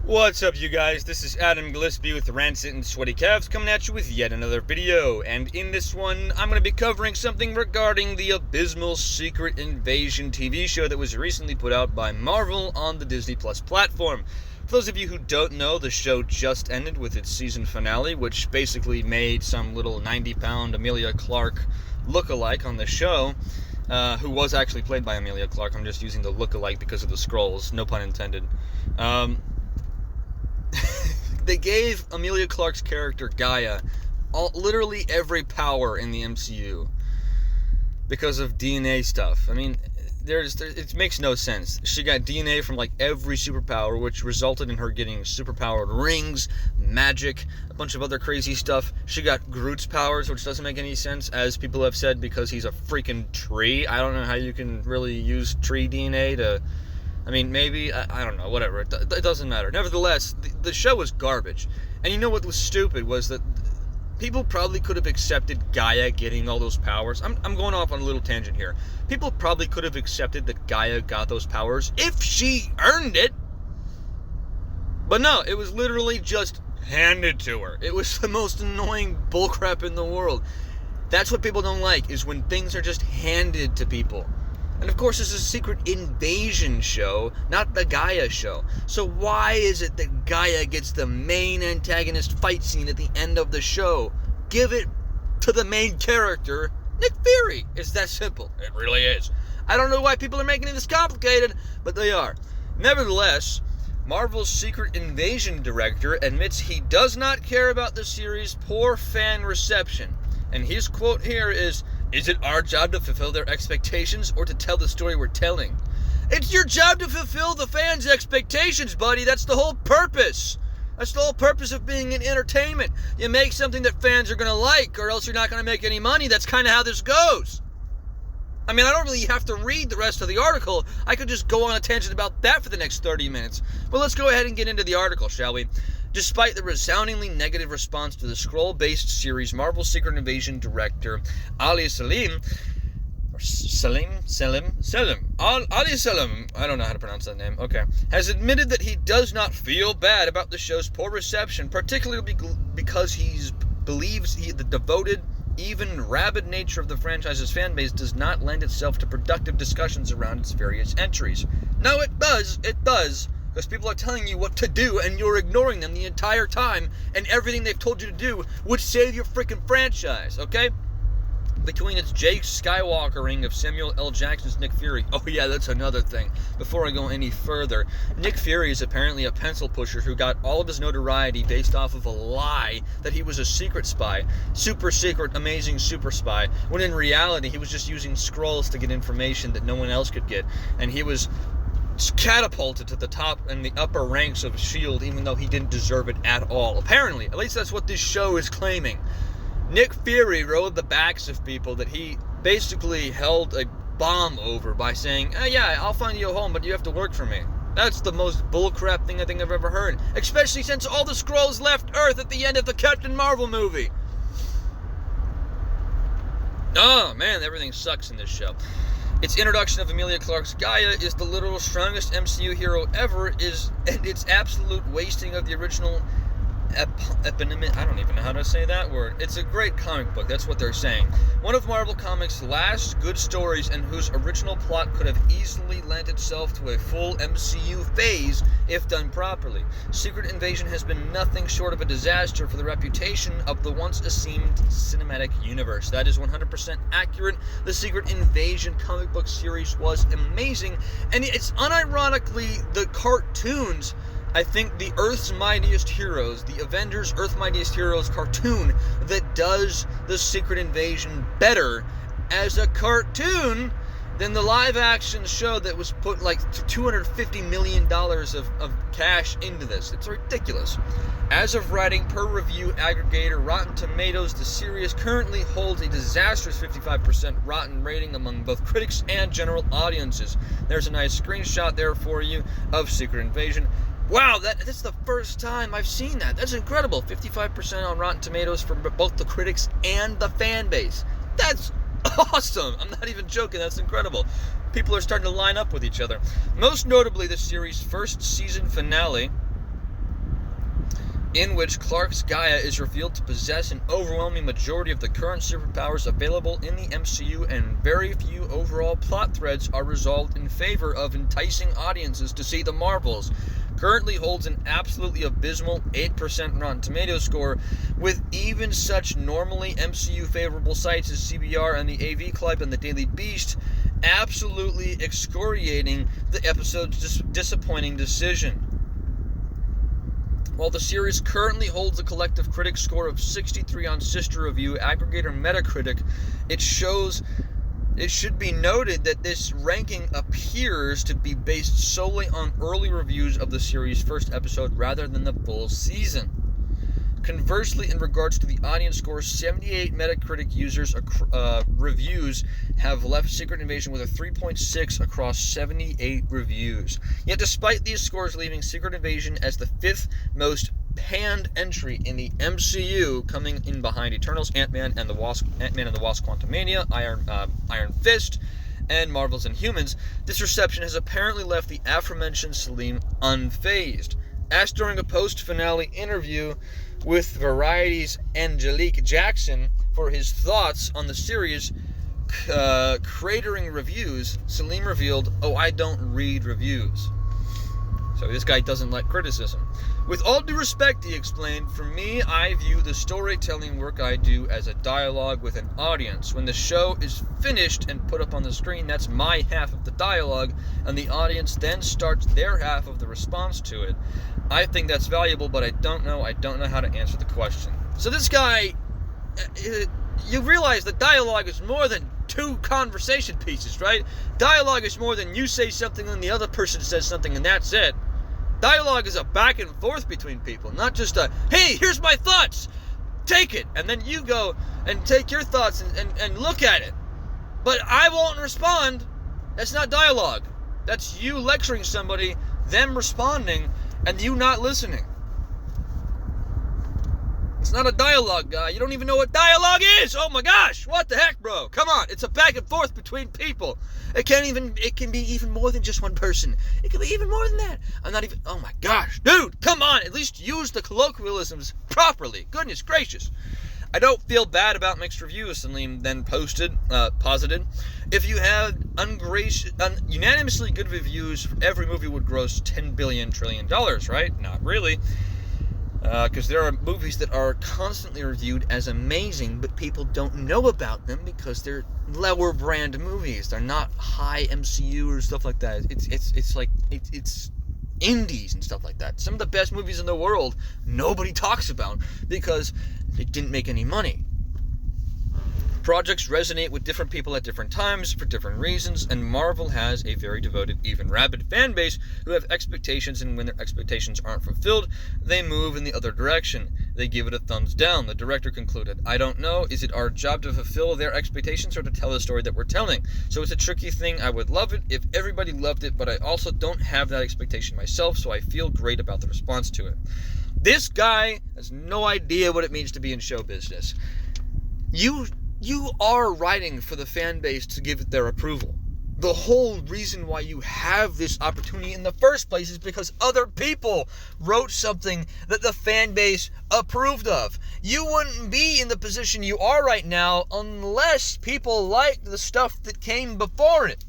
What's up, you guys? This is Adam Gillespie with Rancid and Sweaty Calves coming at you with yet another video. And in this one, I'm going to be covering something regarding the abysmal Secret Invasion TV show that was recently put out by Marvel on the Disney Plus platform. For those of you who don't know, the show just ended with its season finale, which basically made some little 90-pound Emilia Clarke look-alike on the show, who was actually played by Emilia Clarke. I'm just using the look-alike because of the scrolls, no pun intended. They gave Emilia Clarke's character, Gaia, literally every power in the MCU because of DNA stuff. I mean, it makes no sense. She got DNA from like every superpower, which resulted in her getting superpowered rings, magic, a bunch of other crazy stuff. She got Groot's powers, which doesn't make any sense, as people have said, because he's a freaking tree. I don't know how you can really use tree DNA to... I mean, maybe, I don't know, whatever, it doesn't matter. Nevertheless, the show was garbage. And you know what was stupid was that people probably could have accepted Gaia getting all those powers. I'm going off on a little tangent here. People probably could have accepted that Gaia got those powers if she earned it. But no, it was literally just handed to her. It was the most annoying bullcrap in the world. That's what people don't like, is when things are just handed to people. And of course, this is a Secret Invasion show, not the Gaia show. So why is it that Gaia gets the main antagonist fight scene at the end of the show? Give it to the main character, Nick Fury. It's that simple. It really is. I don't know why people are making it this complicated, but they are. Nevertheless, Marvel's Secret Invasion director admits he does not care about the series' poor fan reception. And his quote here is it our job to fulfill their expectations or to tell the story we're telling? It's your job to fulfill the fans' expectations, buddy. That's the whole purpose. That's the whole purpose of being in entertainment. You make something that fans are going to like, or else you're not going to make any money. That's kind of how this goes. I mean, I don't really have to read the rest of the article. I could just go on a tangent about that for the next 30 minutes. But let's go ahead and get into the article, shall we? Despite the resoundingly negative response to the Skrull-based series, Marvel's Secret Invasion director Ali Selim, I don't know how to pronounce that name, okay, has admitted that he does not feel bad about the show's poor reception, particularly because he believes the devoted, even rabid nature of the franchise's fan base does not lend itself to productive discussions around its various entries. No, it does. Because people are telling you what to do, and you're ignoring them the entire time, and everything they've told you to do would save your freaking franchise, okay? Between its Jake Skywalkering of Samuel L. Jackson's Nick Fury. Oh yeah, that's another thing. Before I go any further, Nick Fury is apparently a pencil pusher who got all of his notoriety based off of a lie that he was a secret spy. Super secret, amazing super spy. When in reality, he was just using Skrulls to get information that no one else could get. And he was catapulted to the top and the upper ranks of S.H.I.E.L.D. even though he didn't deserve it at all. Apparently, at least that's what this show is claiming. Nick Fury rode the backs of people that he basically held a bomb over by saying, yeah, I'll find you a home, but you have to work for me. That's the most bullcrap thing I think I've ever heard. Especially since all the Skrulls left Earth at the end of the Captain Marvel movie. Oh, man, everything sucks in this show. Its introduction of Emilia Clarke's Gaia is the literal strongest MCU hero ever, and its absolute wasting of the original eponymous. I don't even know how to say that word. It's a great comic book, that's what they're saying. One of Marvel Comics' last good stories, and whose original plot could have easily lent itself to a full MCU phase if done properly. Secret Invasion has been nothing short of a disaster for the reputation of the once esteemed cinematic universe. That is 100% accurate. The Secret Invasion comic book series was amazing, and it's unironically the cartoons. I think the Earth's Mightiest Heroes, the Avengers Earth's Mightiest Heroes cartoon that does the Secret Invasion better as a cartoon than the live-action show that was put like $250 million of cash into this. It's ridiculous. As of writing, per review aggregator Rotten Tomatoes, the series currently holds a disastrous 55% rotten rating among both critics and general audiences. There's a nice screenshot there for you of Secret Invasion. Wow, that's the first time I've seen that. That's incredible. 55% on Rotten Tomatoes for both the critics and the fan base. That's awesome. I'm not even joking. That's incredible. People are starting to line up with each other. Most notably, the series' first season finale in which Clark's Gaia is revealed to possess an overwhelming majority of the current superpowers available in the MCU, and very few overall plot threads are resolved in favor of enticing audiences to see the Marvels, currently holds an absolutely abysmal 8% Rotten Tomatoes score, with even such normally MCU favorable sites as CBR and the AV Club and the Daily Beast absolutely excoriating the episode's disappointing decision. While the series currently holds a collective critic score of 63 on Sister Review aggregator Metacritic, it should be noted that this ranking appears to be based solely on early reviews of the series' first episode rather than the full season. Conversely, in regards to the audience score, 78 Metacritic users reviews have left Secret Invasion with a 3.6 across 78 reviews. Yet despite these scores leaving Secret Invasion as the 5th most panned entry in the MCU, coming in behind Eternals, Ant-Man and the Wasp Quantumania, Iron Fist, and Marvel's Inhumans, this reception has apparently left the aforementioned Salim unfazed. Asked during a post-finale interview with Variety's Angelique Jackson for his thoughts on the series cratering reviews, Salim revealed, I don't read reviews. So this guy doesn't like criticism. With all due respect, he explained, for me, I view the storytelling work I do as a dialogue with an audience. When the show is finished and put up on the screen, that's my half of the dialogue, and the audience then starts their half of the response to it. I think that's valuable, but I don't know how to answer the question. So this guy, you realize that dialogue is more than two conversation pieces, right? Dialogue is more than you say something and the other person says something and that's it. Dialogue is a back and forth between people, not just a, hey, here's my thoughts, take it, and then you go and take your thoughts and look at it. But I won't respond. That's not dialogue. That's you lecturing somebody, them responding, and you not listening. It's not a dialogue, guy. You don't even know what dialogue is. Oh my gosh, what the heck, bro? Come on, it's a back and forth between people. It can be even more than just one person. It can be even more than that. Oh my gosh, dude, come on. At least use the colloquialisms properly. Goodness gracious. I don't feel bad about mixed reviews, Salim then posited. If you had unanimously good reviews, every movie would gross $10 trillion, right? Not really. Because there are movies that are constantly reviewed as amazing, but people don't know about them because they're lower brand movies. They're not high MCU or stuff like that. It's indies and stuff like that. Some of the best movies in the world nobody talks about because they didn't make any money. Projects resonate with different people at different times for different reasons, and Marvel has a very devoted, even rabid fan base who have expectations, and when their expectations aren't fulfilled, they move in the other direction. They give it a thumbs down, the director concluded. I don't know, is it our job to fulfill their expectations or to tell the story that we're telling? So it's a tricky thing. I would love it if everybody loved it, but I also don't have that expectation myself, so I feel great about the response to it. This guy has no idea what it means to be in show business. You are writing for the fan base to give it their approval. The whole reason why you have this opportunity in the first place is because other people wrote something that the fan base approved of. You wouldn't be in the position you are right now unless people liked the stuff that came before it.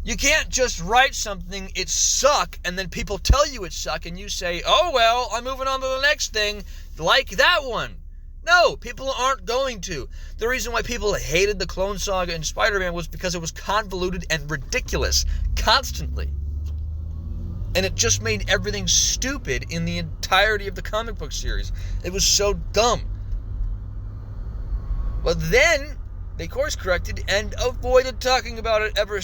You can't just write something, it suck, and then people tell you it suck, and you say, oh well, I'm moving on to the next thing, like that one. No, people aren't going to. The reason why people hated the Clone Saga and Spider-Man was because it was convoluted and ridiculous, constantly. And it just made everything stupid in the entirety of the comic book series. It was so dumb. But then, they course-corrected and avoided talking about it ever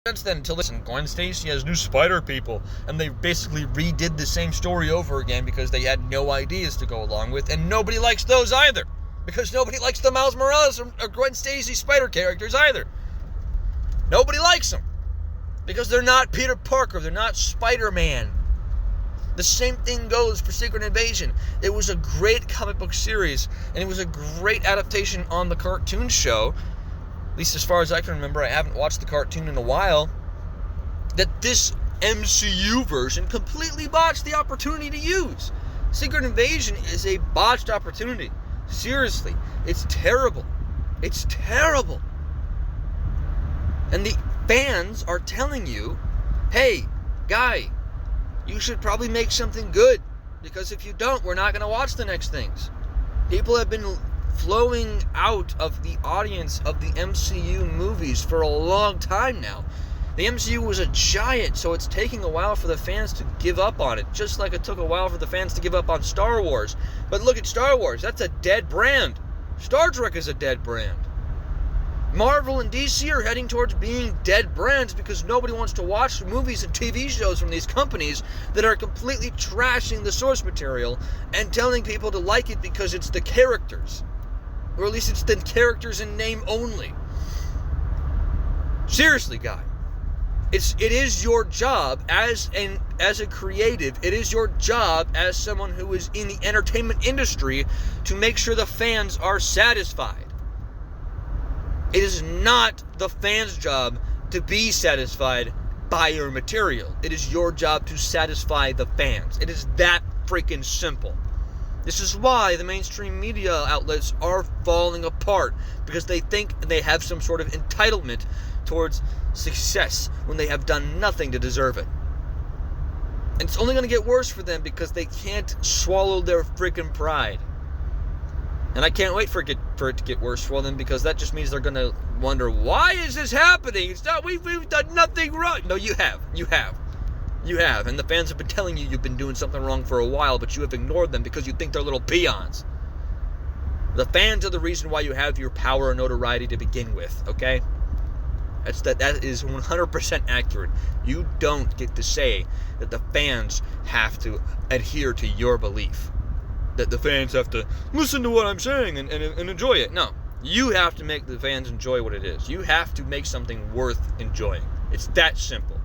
since then, until Gwen Stacy has new spider people, and they basically redid the same story over again because they had no ideas to go along with, and nobody likes those either, because nobody likes the Miles Morales or Gwen Stacy spider characters either. Nobody likes them because they're not Peter Parker, they're not Spider-Man. The same thing goes for Secret Invasion. It was a great comic book series, and it was a great adaptation on the cartoon show. At least as far as I can remember, I haven't watched the cartoon in a while, that this MCU version completely botched the opportunity to use. Secret Invasion is a botched opportunity. Seriously, it's terrible. It's terrible. And the fans are telling you, hey, guy, you should probably make something good, because if you don't, we're not going to watch the next things. People have been flowing out of the audience of the MCU movies for a long time now. The MCU was a giant, so it's taking a while for the fans to give up on it, just like it took a while for the fans to give up on Star Wars. But look at Star Wars, that's a dead brand. Star Trek is a dead brand. Marvel and DC are heading towards being dead brands because nobody wants to watch movies and TV shows from these companies that are completely trashing the source material and telling people to like it because it's the characters. Or at least it's the characters in name only. Seriously, guy. It is your job as a creative, it is your job as someone who is in the entertainment industry to make sure the fans are satisfied. It is not the fans' job to be satisfied by your material. It is your job to satisfy the fans. It is that freaking simple. This is why the mainstream media outlets are falling apart, because they think they have some sort of entitlement towards success when they have done nothing to deserve it. And it's only going to get worse for them because they can't swallow their freaking pride. And I can't wait for it to get worse for them, because that just means they're going to wonder, why is this happening? It's not, we've done nothing wrong. No, you have. And the fans have been telling you you've been doing something wrong for a while, but you have ignored them because you think they're little peons. The fans are the reason why you have your power and notoriety to begin with, okay? That is 100% accurate. You don't get to say that the fans have to adhere to your belief. That the fans have to listen to what I'm saying and enjoy it. No. You have to make the fans enjoy what it is. You have to make something worth enjoying. It's that simple.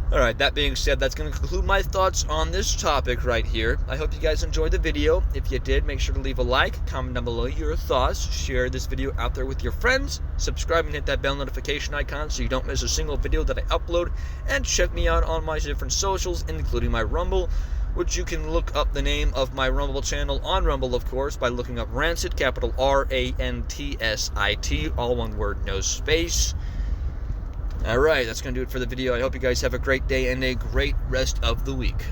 Alright, that being said, that's going to conclude my thoughts on this topic right here. I hope you guys enjoyed the video. If you did, make sure to leave a like, comment down below your thoughts, share this video out there with your friends, subscribe and hit that bell notification icon so you don't miss a single video that I upload, and check me out on my different socials, including my Rumble, which you can look up the name of my Rumble channel on Rumble, of course, by looking up Rancid, capital RANTSIT, all one word, no space. Alright, that's going to do it for the video. I hope you guys have a great day and a great rest of the week.